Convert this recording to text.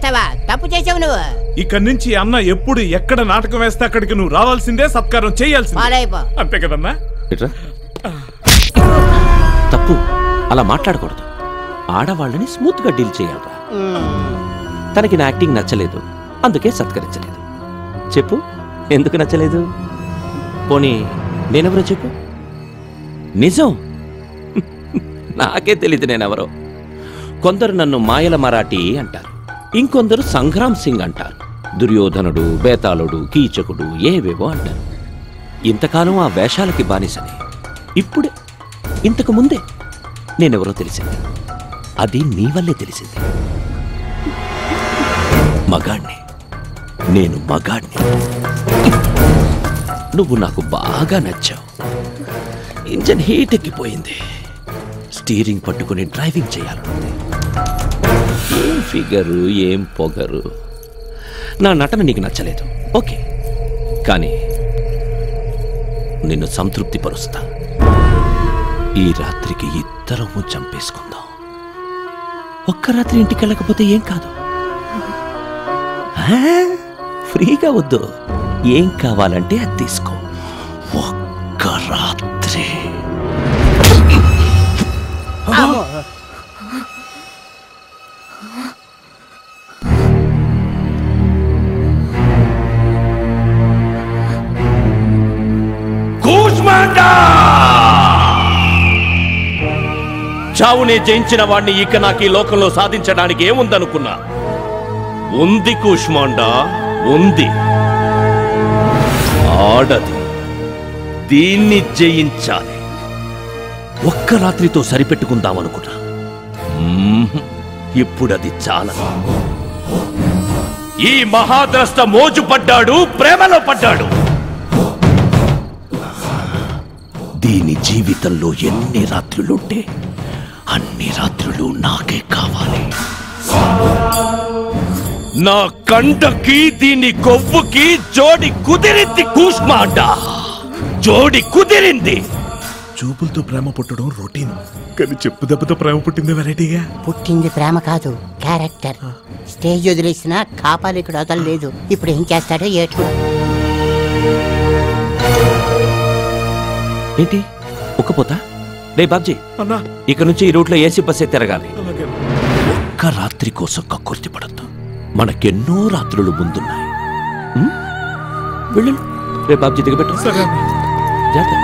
చేస్తావా? తప్పు చేసావు నువ్వు. ఇక్కడి నుంచి అన్న ఎప్పుడు ఎక్కడ నాటకం వేస్తే అక్కడికి నువ్వు రావాల్సిందే, సత్కారం చేయాల్సిందే. అంతే కదన్నా? తప్పు అలా మాట్లాడకూడదు. ఆడవాళ్ళని స్మూత్ గా డీల్ చేయాలరా. తనకి నా యాక్టింగ్ నచ్చలేదు, అందుకే సత్కరించలేదు. చెప్పు ఎందుకు నచ్చలేదు? పోనీ నేనెవరో చెప్పు. నిజం నాకే తెలీదు నేనెవరో. కొందరు నన్ను మాయల మరాఠీ అంటారు, ఇంకొందరు సంగ్రామ్ సింగ్ అంటారు, దుర్యోధనుడు, బేతాళుడు, కీచకుడు ఏవేవో అంటారు. ఇంతకాలం ఆ వేషాలకి బానిసని. ఇప్పుడే ఇంతకు ముందే నేనెవరో తెలిసింది. అది నీ వల్లే తెలిసింది. మగాణ్ణి, నేను మగాణ్ణి. నువ్వు నాకు బాగా నచ్చావు. ఇంజన్ హీట్ ఎక్కిపోయింది. స్టీరింగ్ పట్టుకుని డ్రైవింగ్ చేయాలనుంది. ఏం ఫిగరు, ఏం పొగరు. నా నటన నీకు నచ్చలేదు, ఓకే, కానీ నిన్ను సంతృప్తి పరుస్తా. ఈ రాత్రికి ఇద్దరము చంపేసుకుందాం. ఒక్క రాత్రి ఇంటికి వెళ్ళకపోతే ఏం కాదు. ఫ్రీగా వద్దు, ఏం కావాలంటే అది తీసుకో. ఒక్క రాత్రి. చావునే జయించిన వాడిని ఇక నాకు ఈ లోకంలో సాధించడానికి ఏముందనుకున్నా? ఉంది కూష్మాండా, ఉంది. ఆడది, దీన్ని జయించాలి. ఒక్క రాత్రితో సరిపెట్టుకుందామనుకున్నా. ఇప్పుడది చాలా. ఈ మహాద్రష్ట మోజు పడ్డాడు, ప్రేమలో పడ్డాడు. దీని జీవితంలో ఎన్ని రాత్రులుంటే అన్ని రాత్రులు నాకే కావాలి. నా కండకి దీని కొవ్వుకి జోడి కుదిరింది కూష్మాండా, జోడి కుదిరింది. చూపులతో ప్రేమ పుట్టడం రొటీన్, కానీ చెప్పు దెబ్బతో ప్రేమ పుట్టింది వెరైటీగా. పుట్టింది ప్రేమ కాదు, క్యారెక్టర్. స్టేజ్ వదిలేసినా కాపాలి ఇక్కడ వదలలేదు. ఇప్పుడు ఏం చేస్తాడో ఏటు. ఏంటి ఒక్కపోతా? రే బాబ్జీ, ఇక నుంచి ఈ రూట్లో ఏసీ బస్సే తిరగాలి. ఒక్క రాత్రి కోసం కక్కుర్తి పడద్దు. మనకెన్నో రాత్రులు ముందున్నాయి. వెళ్ళు. రే బాబ్జీ దిగబెట్టు. జాగ్రత్త.